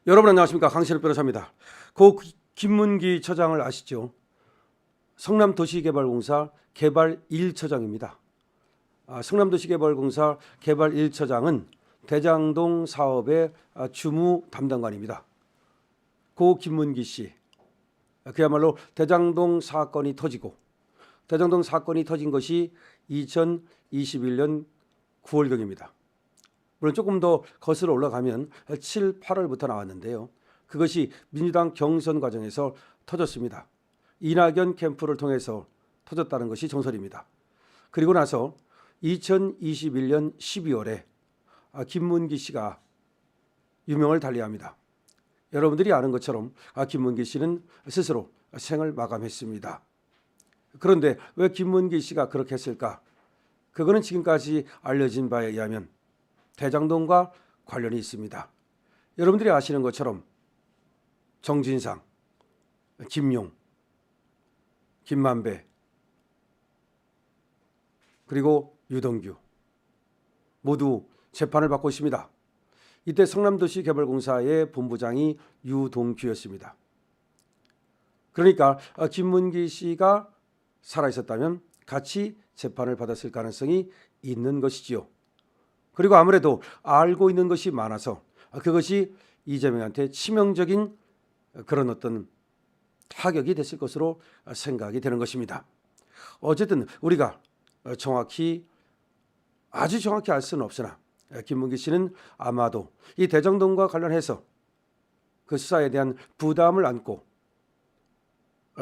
여러분 안녕하십니까? 강신업 변호사입니다. 고 김문기 처장을 아시죠? 성남도시개발공사 개발 1처장입니다. 성남도시개발공사 개발 1처장은 대장동 사업의 주무 담당관입니다. 고 김문기 씨, 그야말로 대장동 사건이 터진 것이 2021년 9월경입니다. 물론 조금 더 거슬러 올라가면 7, 8월부터 나왔는데요. 그것이 민주당 경선 과정에서 터졌습니다. 이낙연 캠프를 통해서 터졌다는 것이 정설입니다. 그리고 나서 2021년 12월에 김문기 씨가 유명을 달리합니다. 여러분들이 아는 것처럼 김문기 씨는 스스로 생을 마감했습니다. 그런데 왜 김문기 씨가 그렇게 했을까? 그거는 지금까지 알려진 바에 의하면 대장동과 관련이 있습니다. 여러분들이 아시는 것처럼 정진상, 김용, 김만배, 그리고 유동규 모두 재판을 받고 있습니다. 이때 성남도시개발공사의 본부장이 유동규였습니다. 그러니까 김문기 씨가 살아있었다면 같이 재판을 받았을 가능성이 있는 것이지요. 그리고 아무래도 알고 있는 것이 많아서 그것이 이재명한테 치명적인 그런 어떤 타격이 됐을 것으로 생각이 되는 것입니다. 어쨌든 우리가 아주 정확히 알 수는 없으나 김문기 씨는 아마도 이 대장동과 관련해서 그 수사에 대한 부담을 안고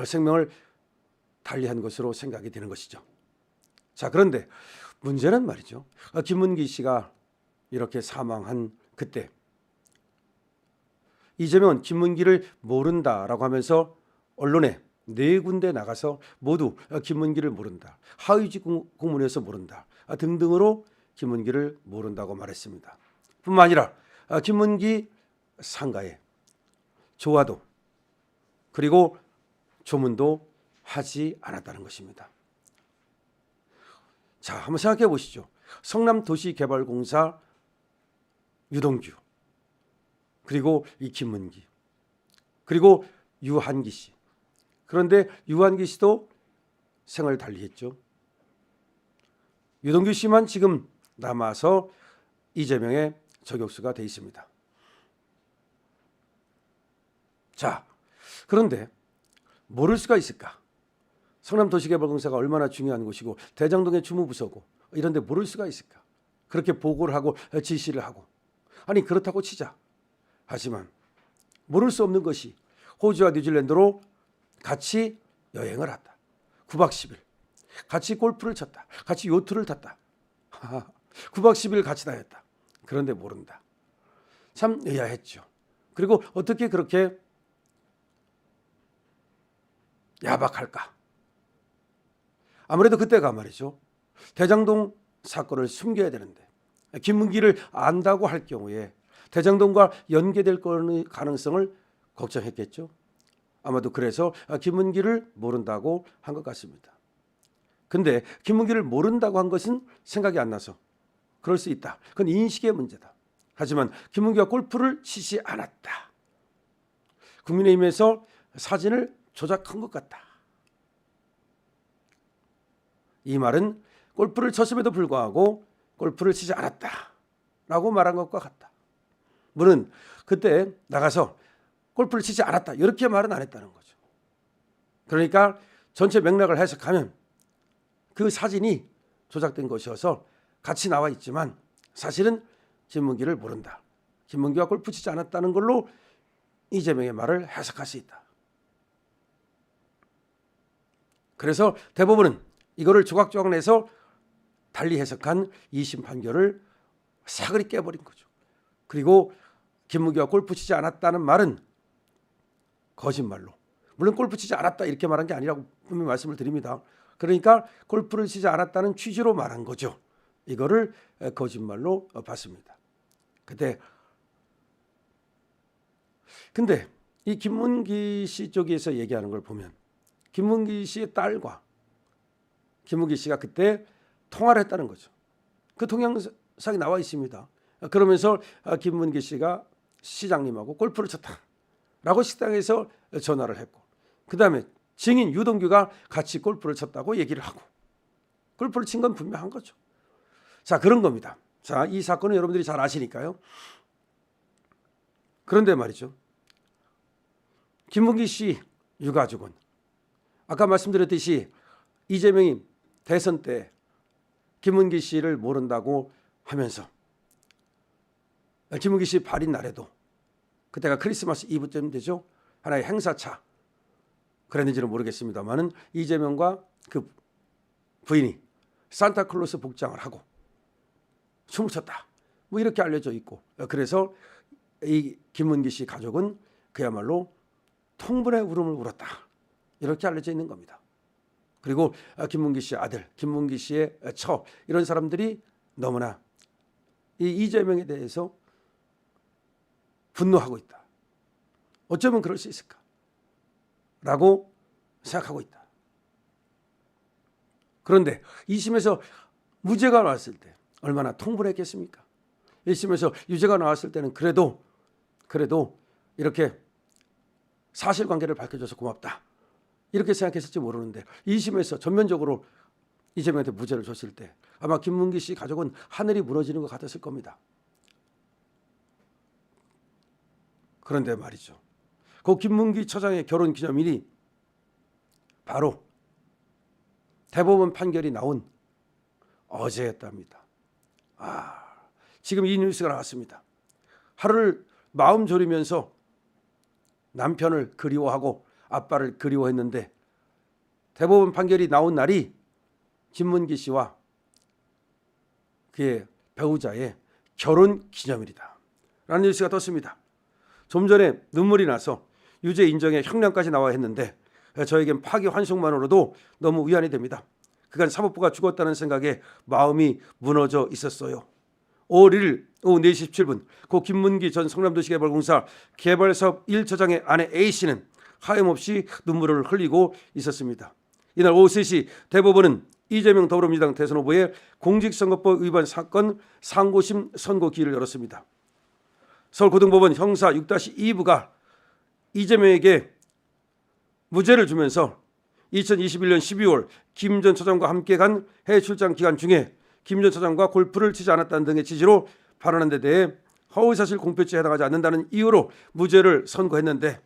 생명을 달리한 것으로 생각이 되는 것이죠. 자, 그런데 문제는 말이죠. 김문기 씨가 이렇게 사망한 그때 이재명은 김문기를 모른다라고 하면서 언론에 4군데 나가서 모두 김문기를 모른다, 하위직 공문에서 모른다 등등으로 김문기를 모른다고 말했습니다. 뿐만 아니라 김문기 상가에 조화도 그리고 조문도 하지 않았다는 것입니다. 자, 한번 생각해 보시죠. 성남도시개발공사 유동규, 그리고 이 김문기, 그리고 유한기 씨. 그런데 유한기 씨도 생을 달리했죠. 유동규 씨만 지금 남아서 이재명의 저격수가 돼 있습니다. 자, 그런데 모를 수가 있을까? 성남도시개발공사가 얼마나 중요한 곳이고 대장동의 주무부서고 이런데 모를 수가 있을까? 그렇게 보고를 하고 지시를 하고, 아니 그렇다고 치자. 하지만 모를 수 없는 것이 호주와 뉴질랜드로 같이 여행을 했다. 9박 10일 같이 골프를 쳤다. 같이 요트를 탔다. 9박 10일 같이 다녔다. 그런데 모른다. 참 의아했죠. 그리고 어떻게 그렇게 야박할까? 아무래도 그때가 말이죠. 대장동 사건을 숨겨야 되는데 김문기를 안다고 할 경우에 대장동과 연계될 가능성을 걱정했겠죠. 아마도 그래서 김문기를 모른다고 한 것 같습니다. 근데 김문기를 모른다고 한 것은 생각이 안 나서 그럴 수 있다. 그건 인식의 문제다. 하지만 김문기가 골프를 치지 않았다. 국민의힘에서 사진을 조작한 것 같다. 이 말은 골프를 쳤음에도 불구하고 골프를 치지 않았다라고 말한 것과 같다. 물론 그때 나가서 골프를 치지 않았다 이렇게 말은 안 했다는 거죠. 그러니까 전체 맥락을 해석하면 그 사진이 조작된 것이어서 같이 나와 있지만 사실은 김문기를 모른다. 김문기가 골프 치지 않았다는 걸로 이재명의 말을 해석할 수 있다. 그래서 대법원은 이거를 조각조각 내서 달리 해석한 2심 판결을 사그리 깨버린 거죠. 그리고 김문기가 골프 치지 않았다는 말은 거짓말로, 물론 골프 치지 않았다 이렇게 말한 게 아니라고 분명히 말씀을 드립니다. 그러니까 골프를 치지 않았다는 취지로 말한 거죠. 이거를 거짓말로 봤습니다. 근데 이 김문기 씨 쪽에서 얘기하는 걸 보면 김문기 씨의 딸과 김문기 씨가 그때 통화를 했다는 거죠. 그 동영상이 나와 있습니다. 그러면서 김문기 씨가 시장님하고 골프를 쳤다라고 식당에서 전화를 했고, 그 다음에 증인 유동규가 같이 골프를 쳤다고 얘기를 하고, 골프를 친 건 분명한 거죠. 자, 그런 겁니다. 자, 이 사건은 여러분들이 잘 아시니까요. 그런데 말이죠, 김문기 씨 유가족은 아까 말씀드렸듯이 이재명이 대선 때 김문기 씨를 모른다고 하면서 김문기 씨 발인 날에도, 그때가 크리스마스 이브쯤 되죠, 하나의 행사차 그랬는지는 모르겠습니다만은 이재명과 그 부인이 산타클로스 복장을 하고 춤을 췄다, 뭐 이렇게 알려져 있고, 그래서 이 김문기 씨 가족은 그야말로 통분의 울음을 울었다, 이렇게 알려져 있는 겁니다. 그리고 김문기 씨의 아들, 김문기 씨의 처, 이런 사람들이 너무나 이 이재명에 대해서 분노하고 있다. 어쩌면 그럴 수 있을까? 라고 생각하고 있다. 그런데 2심에서 무죄가 나왔을 때 얼마나 통분했겠습니까? 1심에서 유죄가 나왔을 때는 그래도 이렇게 사실관계를 밝혀줘서 고맙다, 이렇게 생각했을지 모르는데 2심에서 전면적으로 이재명한테 무죄를 줬을 때 아마 김문기 씨 가족은 하늘이 무너지는 것 같았을 겁니다. 그런데 말이죠, 그 김문기 처장의 결혼 기념일이 바로 대법원 판결이 나온 어제였답니다. 지금 이 뉴스가 나왔습니다. 하루를 마음 졸이면서 남편을 그리워하고 아빠를 그리워했는데 대법원 판결이 나온 날이 김문기 씨와 그의 배우자의 결혼 기념일이다 라는 뉴스가 떴습니다. 좀 전에 눈물이 나서 유죄 인정에 형량까지 나와 했는데 저에겐 파기환송만으로도 너무 위안이 됩니다. 그간 사법부가 죽었다는 생각에 마음이 무너져 있었어요. 5월 1일 오후 4시 17분 고 김문기 전 성남도시개발공사 개발사업 1처장의 아내 A씨는 하염없이 눈물을 흘리고 있었습니다. 이날 오후 3시 대법원은 이재명 더불어민주당 대선 후보의 공직선거법 위반 사건 상고심 선고 기일을 열었습니다. 서울고등법원 형사 6-2부가 이재명에게 무죄를 주면서 2021년 12월 김 전 처장과 함께 간 해외 출장 기간 중에 김 전 처장과 골프를 치지 않았다는 등의 취지로 발언한 데 대해 허위사실 공표죄에 해당하지 않는다는 이유로 무죄를 선고했는데,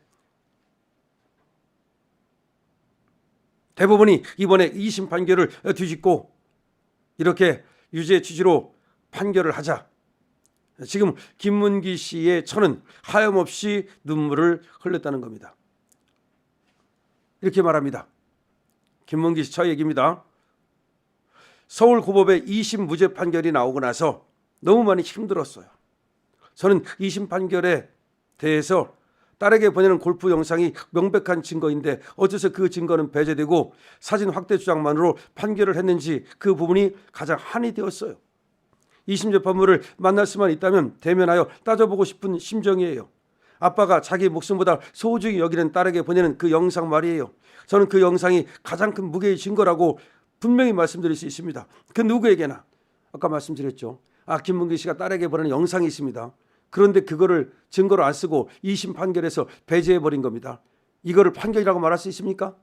대법원이 이번에 2심 판결을 뒤집고 이렇게 유죄 취지로 판결을 하자 지금 김문기 씨의 처는 하염없이 눈물을 흘렸다는 겁니다. 이렇게 말합니다. 김문기 씨 처 얘기입니다. 서울고법의 2심 무죄 판결이 나오고 나서 너무 많이 힘들었어요. 저는 2심 판결에 대해서 딸에게 보내는 골프 영상이 명백한 증거인데 어째서 그 증거는 배제되고 사진 확대 주장만으로 판결을 했는지 그 부분이 가장 한이 되었어요. 2심 재판부를 만날 수만 있다면 대면하여 따져보고 싶은 심정이에요. 아빠가 자기 목숨보다 소중히 여기는 딸에게 보내는 그 영상 말이에요. 저는 그 영상이 가장 큰 무게의 증거라고 분명히 말씀드릴 수 있습니다. 그 누구에게나. 아까 말씀드렸죠. 김문기 씨가 딸에게 보내는 영상이 있습니다. 그런데 그거를 증거로 안 쓰고 2심 판결에서 배제해버린 겁니다. 이거를 판결이라고 말할 수 있습니까?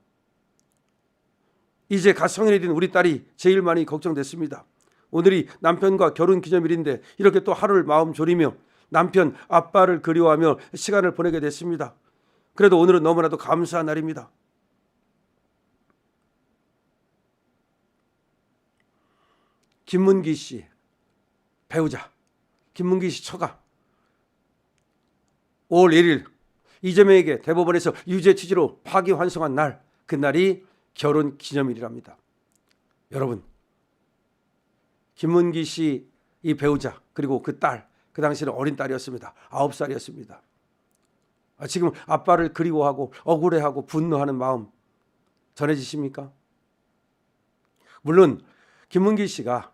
이제 갓 성인이 된 우리 딸이 제일 많이 걱정됐습니다. 오늘이 남편과 결혼 기념일인데 이렇게 또 하루를 마음 졸이며 남편, 아빠를 그리워하며 시간을 보내게 됐습니다. 그래도 오늘은 너무나도 감사한 날입니다. 김문기 씨 배우자, 김문기 씨 처가 5월 1일 이재명에게 대법원에서 유죄 취지로 파기환송한 날, 그날이 결혼 기념일이랍니다. 여러분, 김문기 씨 이 배우자 그리고 그 딸, 그 당시는 어린 딸이었습니다. 9살이었습니다. 지금 아빠를 그리워하고 억울해하고 분노하는 마음 전해지십니까? 물론 김문기 씨가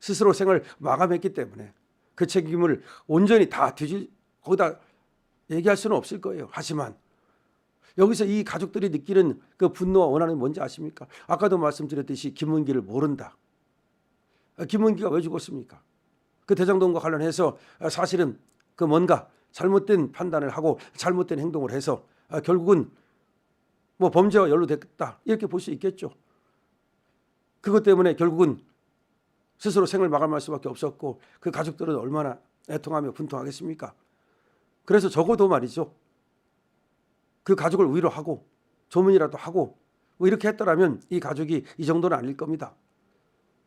스스로 생을 마감했기 때문에 그 책임을 온전히 다 거기다 얘기할 수는 없을 거예요. 하지만 여기서 이 가족들이 느끼는 그 분노와 원한이 뭔지 아십니까? 아까도 말씀드렸듯이 김문기를 모른다. 김문기가 왜 죽었습니까? 그 대장동과 관련해서 사실은 그 뭔가 잘못된 판단을 하고 잘못된 행동을 해서 결국은 뭐 범죄와 연루됐다 이렇게 볼 수 있겠죠. 그것 때문에 결국은 스스로 생을 마감할 수밖에 없었고 그 가족들은 얼마나 애통하며 분통하겠습니까? 그래서 적어도 말이죠. 그 가족을 위로하고 조문이라도 하고 뭐 이렇게 했더라면 이 가족이 이 정도는 아닐 겁니다.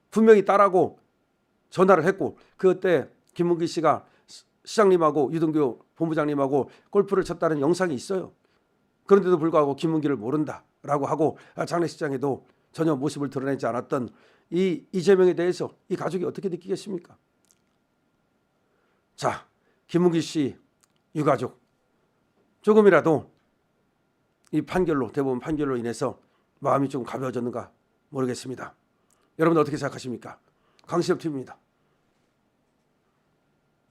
분명히 딸하고 전화를 했고 그때 김문기 씨가 시장님하고 유동규 본부장님하고 골프를 쳤다는 영상이 있어요. 그런데도 불구하고 김문기를 모른다라고 하고 장례식장에도 전혀 모습을 드러내지 않았던 이 이재명에 대해서 이 가족이 어떻게 느끼겠습니까? 자, 김문기 씨 유가족 조금이라도 이 판결로 대법원 판결로 인해서 마음이 좀 가벼워졌는가 모르겠습니다. 여러분 어떻게 생각하십니까? 강시엽 TV입니다.